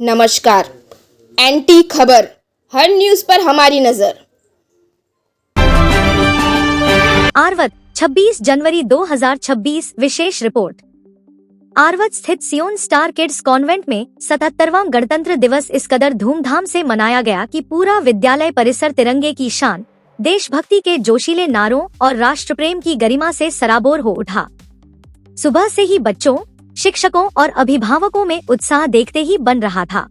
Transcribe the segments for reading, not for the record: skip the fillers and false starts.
नमस्कार। एंटी खबर, हर न्यूज पर हमारी नजर। आरवत 26 जनवरी 2026 विशेष रिपोर्ट। आरवत स्थित सियोन स्टार किड्स कॉन्वेंट में 77वां गणतंत्र दिवस इस कदर धूमधाम से मनाया गया कि पूरा विद्यालय परिसर तिरंगे की शान, देशभक्ति के जोशीले नारों और राष्ट्रप्रेम की गरिमा से सराबोर हो उठा। सुबह से ही बच्चों, शिक्षकों और अभिभावकों में उत्साह देखते ही बन रहा था।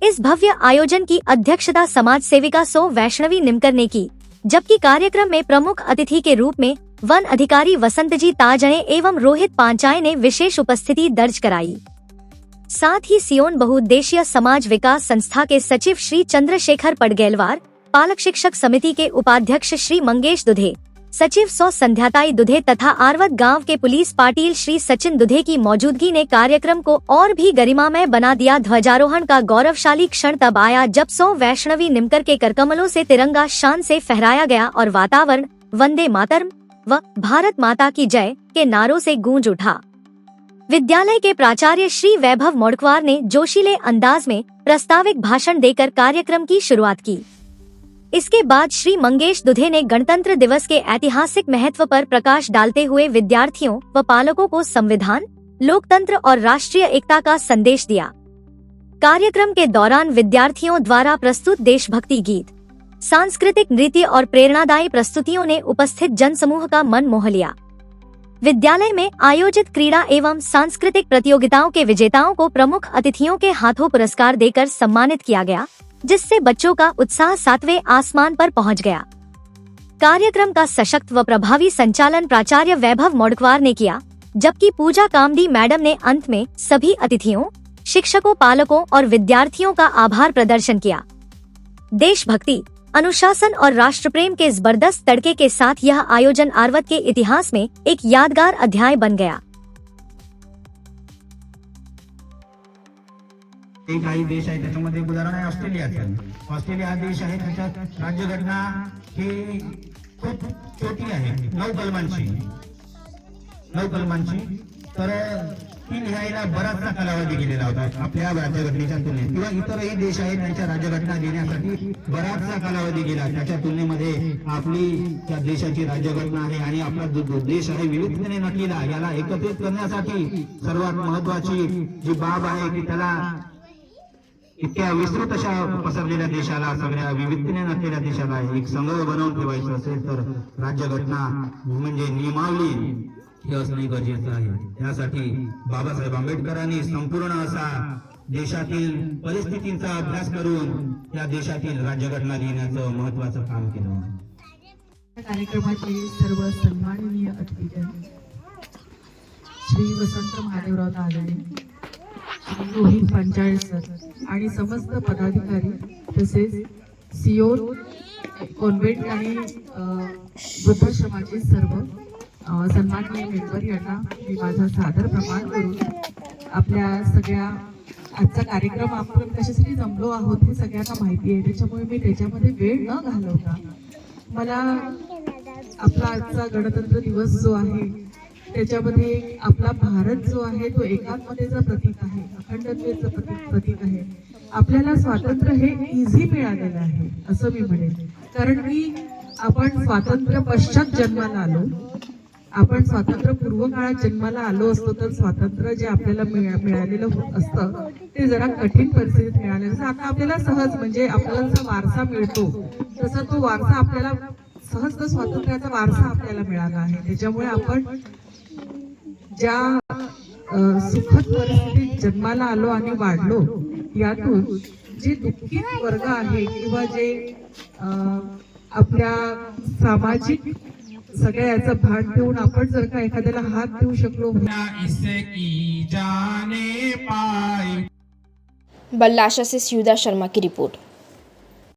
इस भव्य आयोजन की अध्यक्षता समाज सेविका सो वैष्णवी निमकर ने की, जबकि कार्यक्रम में प्रमुख अतिथि के रूप में वन अधिकारी वसंतजी ताजणे एवं रोहित पांचाय ने विशेष उपस्थिति दर्ज कराई। साथ ही सियोन बहुउद्देशीय समाज विकास संस्था के सचिव श्री चंद्रशेखर पडगेलवार, पालक शिक्षक समिति के उपाध्यक्ष श्री मंगेश दुधे, सचिव सौ संध्याताई दुधे तथा आरवत गांव के पुलिस पाटिल श्री सचिन दुधे की मौजूदगी ने कार्यक्रम को और भी गरिमामय बना दिया। ध्वजारोहण का गौरवशाली क्षण तब आया जब सौ वैष्णवी निमकर के करकमलों से तिरंगा शान से फहराया गया और वातावरण वंदे मातरम व भारत माता की जय के नारों से गूंज उठा। विद्यालय के प्राचार्य श्री वैभव मोड़कवार ने जोशीले अंदाज में प्रास्ताविक भाषण देकर कार्यक्रम की शुरुआत की। इसके बाद श्री मंगेश दुधे ने गणतंत्र दिवस के ऐतिहासिक महत्व पर प्रकाश डालते हुए विद्यार्थियों व पालकों को संविधान, लोकतंत्र और राष्ट्रीय एकता का संदेश दिया। कार्यक्रम के दौरान विद्यार्थियों द्वारा प्रस्तुत देशभक्ति गीत, सांस्कृतिक नृत्य और प्रेरणादायी प्रस्तुतियों ने उपस्थित जनसमूह का मन मोह लिया। विद्यालय में आयोजित क्रीड़ा एवं सांस्कृतिक प्रतियोगिताओं के विजेताओं को प्रमुख अतिथियों के हाथों पुरस्कार देकर सम्मानित किया गया, जिससे बच्चों का उत्साह 7वें आसमान पर पहुंच गया। कार्यक्रम का सशक्त व प्रभावी संचालन प्राचार्य वैभव मोड़कवार ने किया, जबकि पूजा कामदी मैडम ने अंत में सभी अतिथियों, शिक्षकों, पालकों और विद्यार्थियों का आभार प्रदर्शन किया। देशभक्ति, अनुशासन और राष्ट्रप्रेम के जबरदस्त तड़के के साथ यह आयोजन आरवत के इतिहास में एक यादगार अध्याय बन गया। काही देश आहे त्याच्यामध्ये एक उदाहरण आहे ऑस्ट्रेलियाचं। ऑस्ट्रेलिया हा देश आहे, त्याच्यात राज्यघटना ही खूप छोटी आहे, 9 कलमांची, तर ती लिहायला बराचसा कालावधी गेलेला होता आपल्या राज्यघटनेच्या तुलनेत, किंवा इतरही देश आहेत त्यांच्या राज्यघटना लिहिण्यासाठी बराचसा कालावधी गेला। त्याच्या तुलनेमध्ये आपली त्या देशाची राज्यघटना आहे आणि आपला जो देश आहे विविधतेने नटलेला, याला एकत्रित करण्यासाठी सर्वात महत्वाची जी बाब आहे की त्याला इतक्या विस्तृत अशा पसरलेल्या देशाला, सगळ्या विविधतेने नसलेल्या देशाला एक संघ बनवून ठेवायचं असेल तर राज्यघटना म्हणजे नियमावली हे असणे गरजेचं आहे। त्यासाठी बाबासाहेब आंबेडकरांनी संपूर्ण असा देशातील परिस्थितींचा अभ्यास करून त्या देशातील राज्यघटना लिहिण्याचं महत्त्वाचं काम केलं। कार्यक्रमाचे सर्व सन्माननीय अतिथी श्री वसंत महादेवराव ताजणे, रोहित पांचाळ सर आणि समस्त पदाधिकारी, तसेच सियोन कॉन्व्हेंट आणि वृद्धाश्रमाचे सर्व सन्माननीय मेंबर यांना मी माझा सादर प्रणाम करून आपल्या सगळ्या आजचा कार्यक्रम आपण कशासाठी जमलो आहोत हे सगळ्यांना माहिती आहे, त्याच्यामुळे मी त्याच्यामध्ये वेळ न घालवता मला आपला आजचा गणतंत्र दिवस जो आहे त्याच्यामध्ये आपला भारत जो आहे तो एकात्मतेचं प्रतीक आहे, अखंडतेचं प्रतीक आहे। आपल्याला स्वातंत्र्य हे इझी मिळालेलं आहे असं मी म्हणेन, कारण की आपण स्वातंत्र्य पश्चात जन्माला आलो, आपण स्वातंत्र्य पूर्व काळात जन्माला आलो असतो तर स्वातंत्र्य जे आपल्याला मिळालेलं असतं ते जरा कठीण परिस्थितीत मिळालेलं। आता आपल्याला सहज म्हणजे आपल्याला जसा वारसा मिळतो तसा तो वारसा आपल्याला सहज स्वातंत्र्याचा वारसा आपल्याला मिळाला आहे। त्याच्यामुळे आपण ज्या सुखद परिस्थितीत जन्माला आलो आणि वाढलो, यातून जे दुःखित वर्ग आहे किंवा जे आपल्या सामाजिक सगळ्या याचं भान ठेवून आपण जर का एखाद्याला हात देऊ शकलो। बल्लाशा से स्यूदा शर्मा की रिपोर्ट।